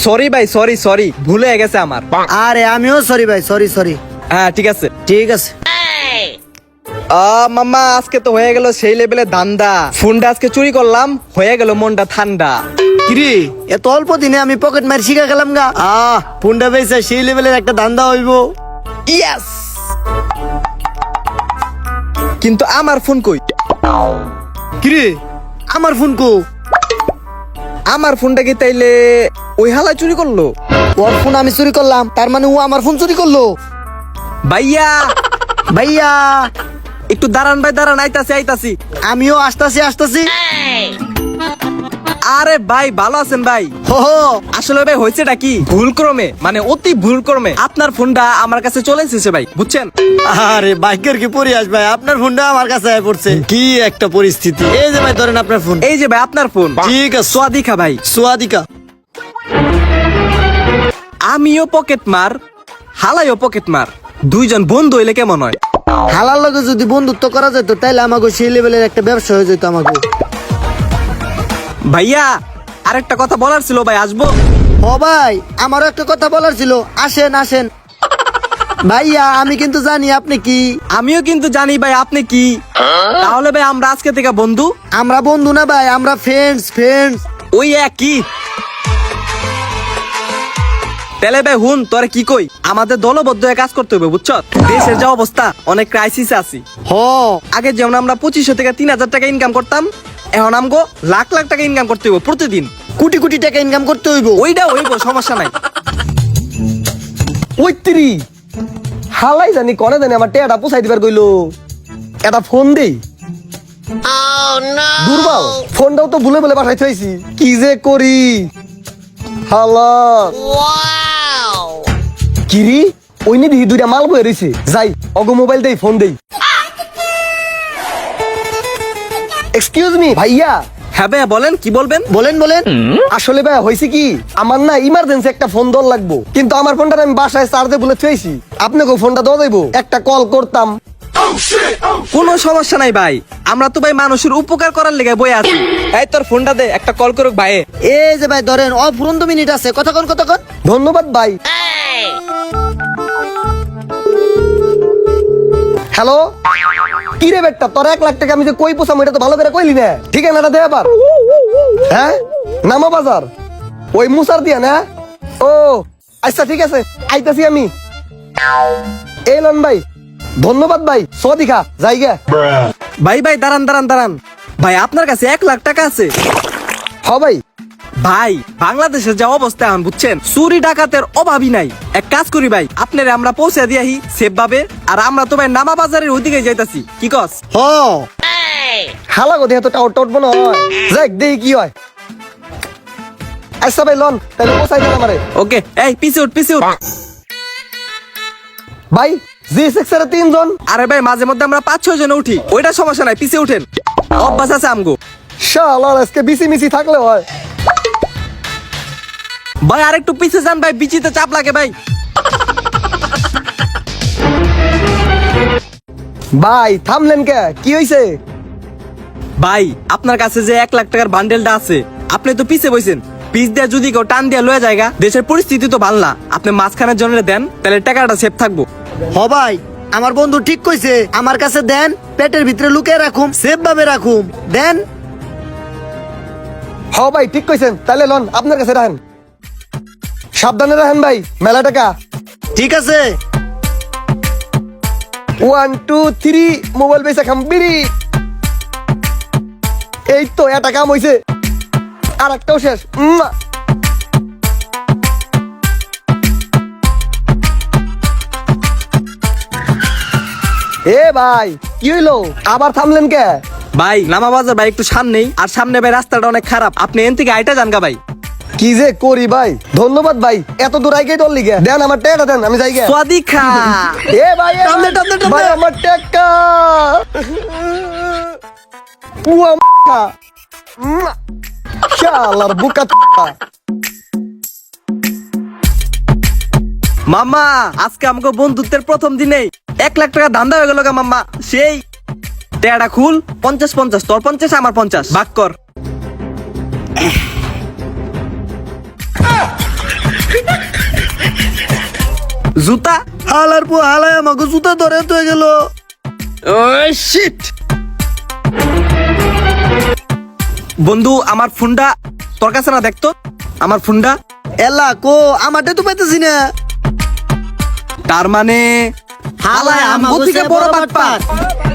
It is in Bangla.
সরি ভাই, সরি সরি, ভুলে গেছে আমার। আরে আমিও সরি ভাই, সরি সরি। হ্যাঁ ঠিক আছে। ঠিক আছে। মাম্মা আজকে তো হয়ে গেল সেই লেভেলে ধান্দা। ফোনটা আজকে চুরি করলাম, হয়ে গেল মনটা ঠান্ডা। কিরে এত অল্প দিনে আমি পকেট মার শিখা গেলাম গা। ফোনটা বেচে সেই লেভেলের একটা ধান্দা হইব। ইয়েস। কিন্তু আমার ফোন কই? কিরে আমার ফোন কো? আমার ফোনটা কি তাইলে ওই হালা চুরি করলো? ওর ফোন আমি চুরি করলাম, তার মানে ও আমার ফোন চুরি করলো? ভাইয়া ভাইয়া একটু দাঁড়ান ভাই, দাঁড়ান, আইতাছি আইতাছি। আমিও আসতাছি। আরে ভাই ভালো আছেন ভাই? হো হো। আসলে ভাই হয়েছেটা কি, ভুলক্রমে মানে অতি ভুলক্রমে আপনার ফোনটা আমার কাছে চলে এসেছে ভাই, বুঝছেন? আরে বাইকের কি পরিহাস ভাই, আপনার ফোনটা আমার কাছে আয় পড়ছে। কি একটা পরিস্থিতি। এই যে ভাই ধরেন আপনার ফোন। এই যে ভাই আপনার ফোন। ঠিক আছে। সোয়াদিকা ভাই, সোয়াদিকা। আমিও পকেট মার, হালাইও পকেট মার, দুইজন বন্ধু হইলে কেমন হয়? হালার লগে যদি বন্ধুত্ব করা যেত তাইলে আমাকে সেই লেভেলের একটা ব্যবসা হয়ে যেত আমাকে। ভাইয়া আরেকটা কথা বলার ছিল ভাই, আসবো? ও ভাই আমারও একটা কথা বলার ছিল, আসেন আসেন। ভাইয়া আমি কিন্তু জানি আপনি কি। আমিও কিন্তু জানি ভাই আপনি কি। তাহলে ভাই আমরা আজকে থেকে বন্ধু? আমরা বন্ধু না ভাই, আমরা ফ্রেন্ডস। ওই একই। তাহলে ভাই হুন তোরে কি কই, আমাদের দলবদ্ধ হয়ে কাজ করতে হবে, বুঝছ? দেশের যে অবস্থা, অনেক ক্রাইসিসে আছি। হ আগে যেমন আমরা 2500 থেকে 3000 টাকা ইনকাম করতাম, এখন আমগো লাখ লাখ টাকা ইনকাম করতে হবে প্রতিদিন। কোটি কোটি টাকা ইনকাম করতে হইব। ওইটা হইব, সমস্যা নাই। ওই তিরি হালাই জানি কনে জানি আমার টেয়াটা পোষাই দিবার কইলো। এটা ফোন দেই। দুর্বল ফোনটাও তো ভুলে ভুলে পাঠাই থইছি, কি যে করি। হালা কিরি ওই নি দেখি দুইটা মাল বয়ে রইছে, যাই অগো মোবাইল দেই, ফোন দেই। এক্সকিউজ মি ভাইয়া। হ্যাঁ ভাইয়া বলেন, কি বলবেন? বলেন। আসলে ভাইয়া হয়েছে কি, আমার না ইমার্জেন্সি একটা ফোন দর লাগবো, কিন্তু আমার ফোনটা আমি বাসায় চার্জে বলে থুয়েছি। আপনাকে ফোনটা দেওয়া যাইবো? একটা কল করতাম। কোনো সমস্যা নাই ভাই, আমরা তো ভাই মানুষের উপকার করার লেগে বই আছি। এই তোর ফোনটা দে, একটা কল করুক ভাই। এই যে ভাই ধরেন অফুরন্ত মিনিট আছে, কথা কন। ধন্যবাদ ভাই। হ্যালো কি রে বেটা, তোর 1 লাখ টাকা আমি যে কই পোষাম এটা তো ভালো করে কইলি না। ঠিকানাটা দে আবার। হ্যাঁ নামা বাজার, ওই মুসার দিয়া না? ও আচ্ছা ঠিক আছে, আইতাছি আমি। এই লন ভাই, ধন্যবাদ ভাই। সদিকা জায়গা ভাই। ভাই দাঁড়ান ভাই, আপনার কাছে 1 লাখ টাকা আছে? হ ভাই। ভাই বাংলাদেশের যে অবস্থা এখন বুঝছেন, চুরি ডাকাতের অভাবই নাই। এক কাজ করি ভাই, আপনারে আমরা পৌঁছে দিয়াহি সেফ ভাবে। আর আমরা তো ভাই নামা বাজারের ওইদিকে যাইতাছি, কি কস? হ হালা গো দেহ তো টাউট টাউট মনে হয়, যাক দেখি কি হয়। আচ্ছা ভাই লন, তাহলে পৌঁছাই দেন আমারে। ওকে, এই পিছে উঠ। ভাই জি সেক্টরে 3 জন। আরে ভাই মাঝে মধ্যে আমরা 5-6 জন উঠি, ওইটা সমস্যা নাই, পিছে উঠেন, অভ্যাস আছে আমগো। শালা আজকে বিসি মিসি থাকলে হয়। ভাই আরেকটু পিছে যান ভাই, বিচিতে চাপ লাগে ভাই। ভাই থামলেন কে, কি হইছে? ভাই আপনার কাছে যে 1 লাখ টাকার বান্ডেলটা আছে, আপনি তো পিছে বইছেন, পিছ দিয়ে যদি কেউ টান দিয়ে লয়ে জায়গা, দেশের পরিস্থিতি তো ভালো না, আপনি মাঝখানের জন্য দেন, তাহলে টাকাটা সেফ থাকবো। হ ভাই আমার বন্ধু ঠিক কইছে, আমার কাছে দেন, পেটের ভিতরে লুকিয়ে রাখুম, সেফ ভাবে রাখুম, দেন। হ ভাই ঠিক কইছেন, তাহলে লন আপনার কাছে রাখেন, সাবধানে রাখেন ভাই, মেলা টাকা। ঠিক আছে। 1 2 3 মোবাইল পয়সা খাম বিড়ি। এই তো এটা কাম হইছে, আর একটাও শেষ। এ ভাই কি হইলো, আবার থামলেন কে? ভাই নামা বাজার ভাই একটু সামনেই, আর সামনে ভাই রাস্তাটা অনেক খারাপ, আপনি এন থেকে আইটা যান গা ভাই। কি যে করি ভাই, ধন্যবাদ ভাই, এত দূর আইগে তোর লিগে দেন, আমার টাকা দেন, আমি যাই গে। সদিকা এ ভাই ভাই আমার টাকা। পুয়া শালার বুকা। মামা আজকে আমাকে বন্ধুত্বের প্রথম দিনেই 1 লাখ টাকা ধান্দা হয়ে গেল গা মাম্মা। সেই টেয়াটা খুল, 50-50, তোর 50 আমার 50, ভাগ কর। জুতা? হালার পো হালায় আমাকে জুতা ধরে তো গেল। ও শিট। বন্ধু আমার ফোনটা তোর কাছে না, দেখতো আমার ফোনটা। এলা কো আমারটা তো পাইতেছি না। তার মানে হালায় আমাকে থেকে বড় বাটপার। বাটপার।